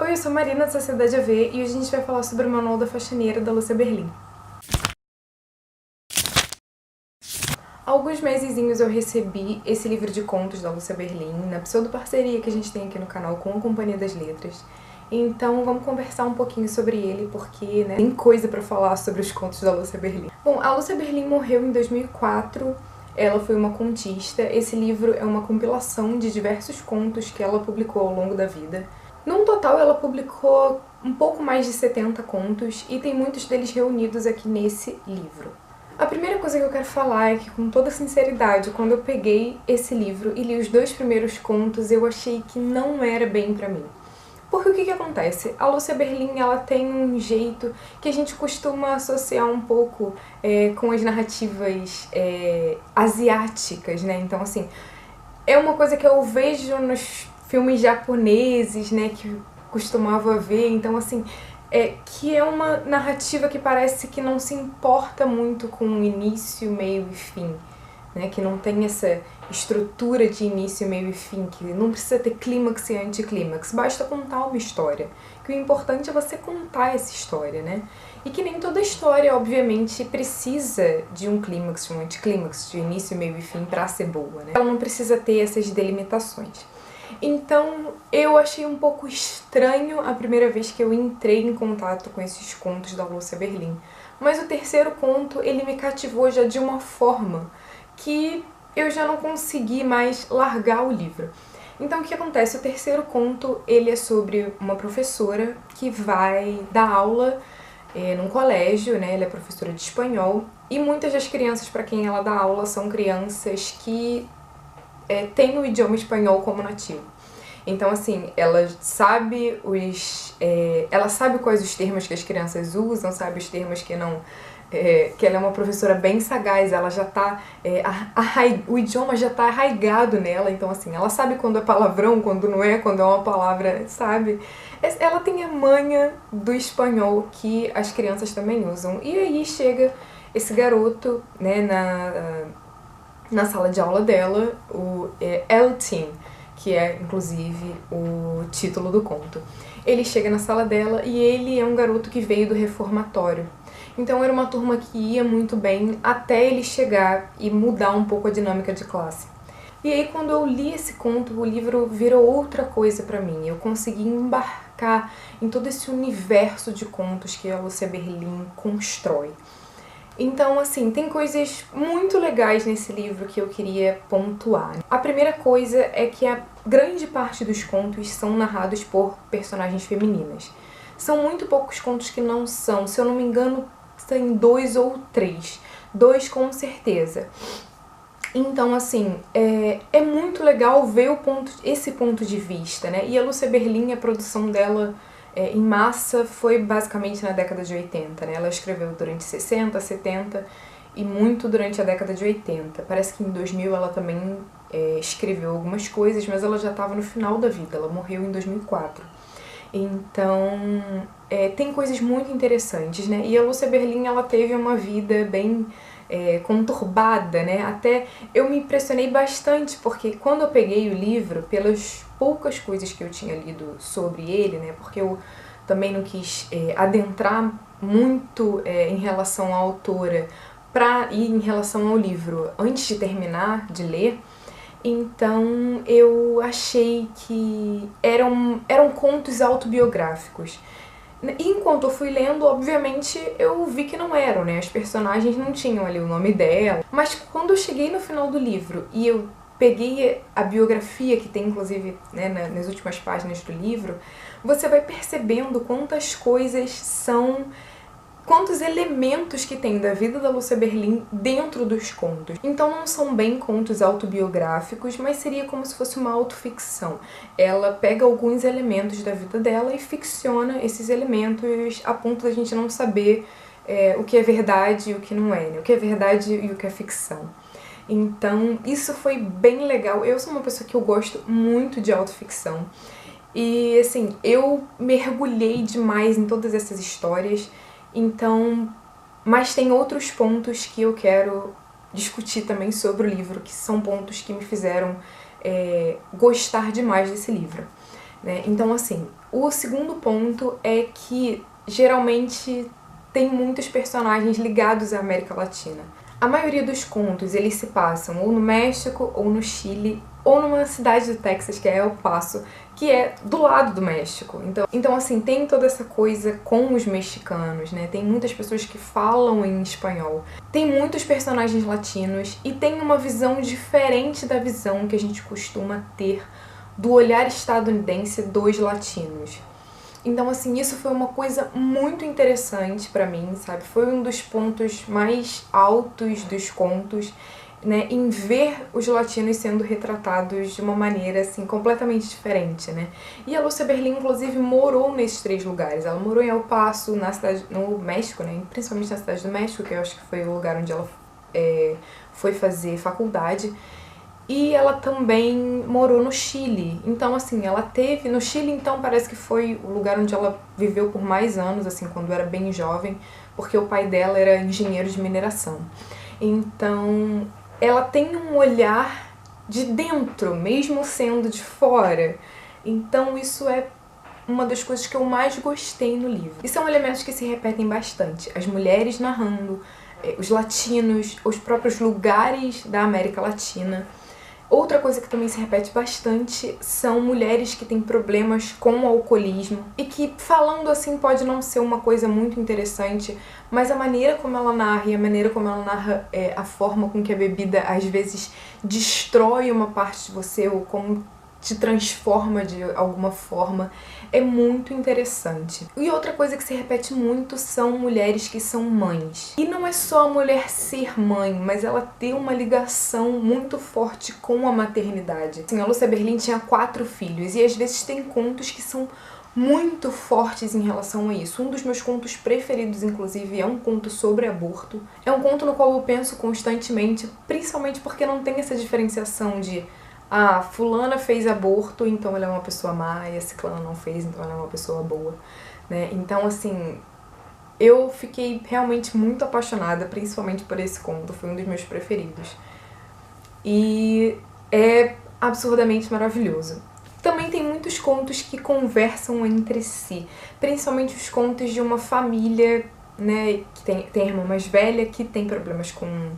Oi, eu sou Marina da Sociedade AV e hoje a gente vai falar sobre o Manual da Faxineira da Lúcia Berlim. Há alguns mesezinhos eu recebi esse livro de contos da Lúcia Berlim, na pseudo-parceria que a gente tem aqui no canal com a Companhia das Letras. Então vamos conversar um pouquinho sobre ele, porque tem coisa pra falar sobre os contos da Lúcia Berlim. Bom, a Lúcia Berlim morreu em 2004, ela foi uma contista. Esse livro é uma compilação de diversos contos que ela publicou ao longo da vida. Num total, ela publicou um pouco mais de 70 contos e tem muitos deles reunidos aqui nesse livro. A primeira coisa que eu quero falar é que, com toda sinceridade, quando eu peguei esse livro e li os 2 primeiros contos, eu achei que não era bem pra mim. Porque o que acontece? A Lúcia Berlim, ela tem um jeito que a gente costuma associar um pouco com as narrativas asiáticas, né? Então, assim, é uma coisa que eu vejo nos filmes japoneses, né, que costumava ver, então assim, que é uma narrativa que parece que não se importa muito com o início, meio e fim, né, que não tem essa estrutura de início, meio e fim, que não precisa ter clímax e anticlímax, basta contar uma história, que o importante é você contar essa história, né, e que nem toda história, obviamente, precisa de um clímax, de um anticlímax, de início, meio e fim pra ser boa, né, ela não precisa ter essas delimitações. Então, eu achei um pouco estranho a primeira vez que eu entrei em contato com esses contos da Lúcia Berlim. Mas o terceiro conto, ele me cativou já de uma forma que eu já não consegui mais largar o livro. Então, o que acontece? O terceiro conto, ele é sobre uma professora que vai dar aula num colégio, né? Ela é professora de espanhol, e muitas das crianças para quem ela dá aula são crianças que tem o idioma espanhol como nativo. Então, assim, ela sabe quais os termos que as crianças usam, sabe os termos que não... que ela é uma professora bem sagaz, ela já tá... o idioma já tá arraigado nela, então, assim, ela sabe quando é palavrão, quando não é, quando é uma palavra, sabe? Ela tem a manha do espanhol que as crianças também usam. E aí chega esse garoto, né, na sala de aula dela, o El Tin, que é, inclusive, o título do conto. Ele chega na sala dela e ele é um garoto que veio do reformatório. Então era uma turma que ia muito bem até ele chegar e mudar um pouco a dinâmica de classe. E aí, quando eu li esse conto, o livro virou outra coisa pra mim. Eu consegui embarcar em todo esse universo de contos que a Lúcia Berlim constrói. Então, assim, tem coisas muito legais nesse livro que eu queria pontuar. A primeira coisa é que a grande parte dos contos são narrados por personagens femininas. São muito poucos contos que não são, se eu não me engano, tem 2 ou 3. 2 com certeza. Então, assim, é muito legal ver esse ponto de vista, né? E a Lúcia Berlim, a produção dela em massa foi basicamente na década de 80, né? Ela escreveu durante 60, 70 e muito durante a década de 80. Parece que em 2000 ela também escreveu algumas coisas, mas ela já estava no final da vida, ela morreu em 2004. Então, tem coisas muito interessantes, né? E a Lúcia Berlim, ela teve uma vida bem conturbada, né? Até eu me impressionei bastante, porque quando eu peguei o livro, pelas poucas coisas que eu tinha lido sobre ele, né? Porque eu também não quis adentrar muito em relação à autora e em relação ao livro antes de terminar de ler. Então eu achei que eram contos autobiográficos. E enquanto eu fui lendo, obviamente, eu vi que não eram, né? As personagens não tinham ali o nome dela. Mas quando eu cheguei no final do livro e eu peguei a biografia que tem, inclusive, né, nas últimas páginas do livro, você vai percebendo quantas coisas são... quantos elementos que tem da vida da Lúcia Berlim dentro dos contos. Então não são bem contos autobiográficos, mas seria como se fosse uma autoficção. Ela pega alguns elementos da vida dela e ficciona esses elementos a ponto da gente não saber o que é verdade e o que não é, né? O que é verdade e o que é ficção. Então isso foi bem legal. Eu sou uma pessoa que eu gosto muito de autoficção. E assim, eu mergulhei demais em todas essas histórias. Então, mas tem outros pontos que eu quero discutir também sobre o livro, que são pontos que me fizeram gostar demais desse livro. né? Então, assim, o segundo ponto é que geralmente tem muitos personagens ligados à América Latina. A maioria dos contos, eles se passam ou no México, ou no Chile, ou numa cidade do Texas, que é El Paso, que é do lado do México. Então assim, tem toda essa coisa com os mexicanos, né? Tem muitas pessoas que falam em espanhol. Tem muitos personagens latinos e tem uma visão diferente da visão que a gente costuma ter do olhar estadunidense dos latinos. Então, assim, isso foi uma coisa muito interessante pra mim, sabe? Foi um dos pontos mais altos dos contos, né? Em ver os latinos sendo retratados de uma maneira, assim, completamente diferente, né? E a Lúcia Berlim, inclusive, morou nesses 3 lugares. Ela morou em El Paso, no México, né? Principalmente na cidade do México, que eu acho que foi o lugar onde ela foi fazer faculdade. E ela também morou no Chile. Então, assim, ela teve... No Chile, então, parece que foi o lugar onde ela viveu por mais anos, assim, quando era bem jovem, porque o pai dela era engenheiro de mineração. Então, ela tem um olhar de dentro, mesmo sendo de fora. Então, isso é uma das coisas que eu mais gostei no livro. E são elementos que se repetem bastante. As mulheres narrando, os latinos, os próprios lugares da América Latina. Outra coisa que também se repete bastante são mulheres que têm problemas com o alcoolismo e que, falando assim, pode não ser uma coisa muito interessante, mas a maneira como ela narra e a maneira como ela narra a forma com que a bebida às vezes destrói uma parte de você ou como te transforma de alguma forma, é muito interessante. E outra coisa que se repete muito são mulheres que são mães. E não é só a mulher ser mãe, mas ela ter uma ligação muito forte com a maternidade. Assim, a Lúcia Berlim tinha 4 filhos e às vezes tem contos que são muito fortes em relação a isso. Um dos meus contos preferidos, inclusive, é um conto sobre aborto. É um conto no qual eu penso constantemente, principalmente porque não tem essa diferenciação de fulana fez aborto, então ela é uma pessoa má, e a ciclana não fez, então ela é uma pessoa boa, né? Então, assim, eu fiquei realmente muito apaixonada, principalmente por esse conto, foi um dos meus preferidos. E é absurdamente maravilhoso. Também tem muitos contos que conversam entre si, principalmente os contos de uma família, né, que tem a irmã mais velha que tem problemas com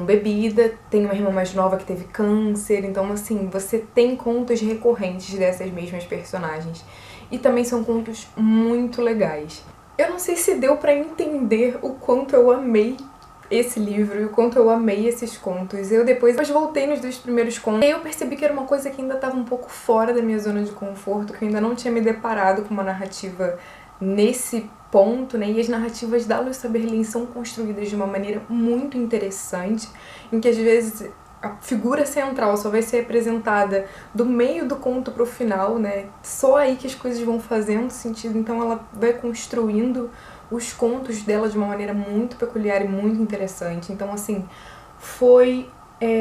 bebida, tem uma irmã mais nova que teve câncer, então assim, você tem contos recorrentes dessas mesmas personagens. E também são contos muito legais. Eu não sei se deu pra entender o quanto eu amei esse livro e o quanto eu amei esses contos. Eu depois voltei nos 2 primeiros contos e eu percebi que era uma coisa que ainda estava um pouco fora da minha zona de conforto, que eu ainda não tinha me deparado com uma narrativa nesse ponto, né? E as narrativas da Lúcia Berlim são construídas de uma maneira muito interessante, em que às vezes a figura central só vai ser apresentada do meio do conto pro final, né? Só aí que as coisas vão fazendo sentido, então ela vai construindo os contos dela de uma maneira muito peculiar e muito interessante. Então, assim, foi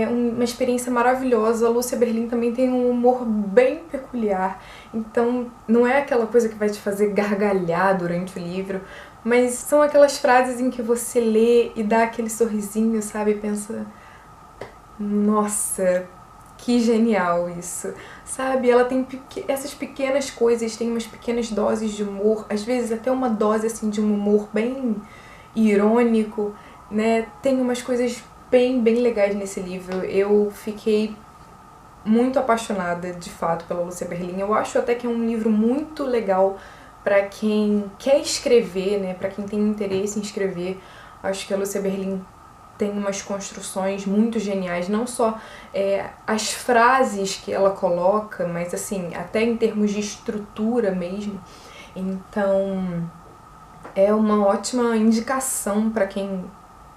uma experiência maravilhosa. A Lúcia Berlim também tem um humor bem peculiar, então não é aquela coisa que vai te fazer gargalhar durante o livro, mas são aquelas frases em que você lê e dá aquele sorrisinho, sabe? E pensa, nossa, que genial isso, sabe? Ela tem essas pequenas coisas, tem umas pequenas doses de humor, às vezes até uma dose assim de um humor bem irônico, né? Tem umas coisas bem legais nesse livro. Eu fiquei muito apaixonada, de fato, pela Lúcia Berlim. Eu acho até que é um livro muito legal pra quem quer escrever, né? Pra quem tem interesse em escrever. Acho que a Lúcia Berlim tem umas construções muito geniais, não só as frases que ela coloca, mas assim, até em termos de estrutura mesmo. Então, é uma ótima indicação para quem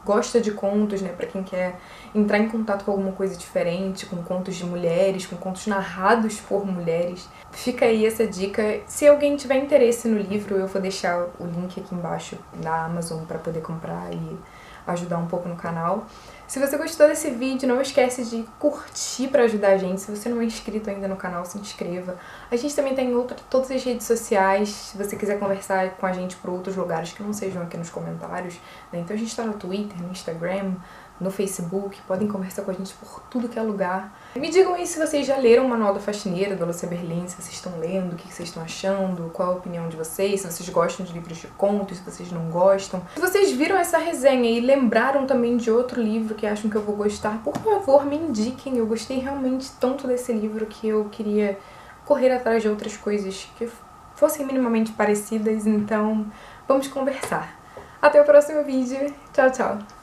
gosta de contos, né, para quem quer entrar em contato com alguma coisa diferente, com contos de mulheres, com contos narrados por mulheres. Fica aí essa dica. Se alguém tiver interesse no livro, eu vou deixar o link aqui embaixo da Amazon para poder comprar e ajudar um pouco no canal. Se você gostou desse vídeo, não esquece de curtir para ajudar a gente. Se você não é inscrito ainda no canal, se inscreva. A gente também tem todas as redes sociais, se você quiser conversar com a gente por outros lugares que não sejam aqui nos comentários, né? Então a gente tá no Twitter, no Instagram, no Facebook, podem conversar com a gente por tudo que é lugar. Me digam aí se vocês já leram o Manual da Faxineira, da Lúcia Berlin, se vocês estão lendo, o que vocês estão achando, qual a opinião de vocês, se vocês gostam de livros de contos, se vocês não gostam. Se vocês viram essa resenha e lembraram também de outro livro que acham que eu vou gostar, por favor, me indiquem. Eu gostei realmente tanto desse livro que eu queria correr atrás de outras coisas que fossem minimamente parecidas, então vamos conversar. Até o próximo vídeo. Tchau, tchau!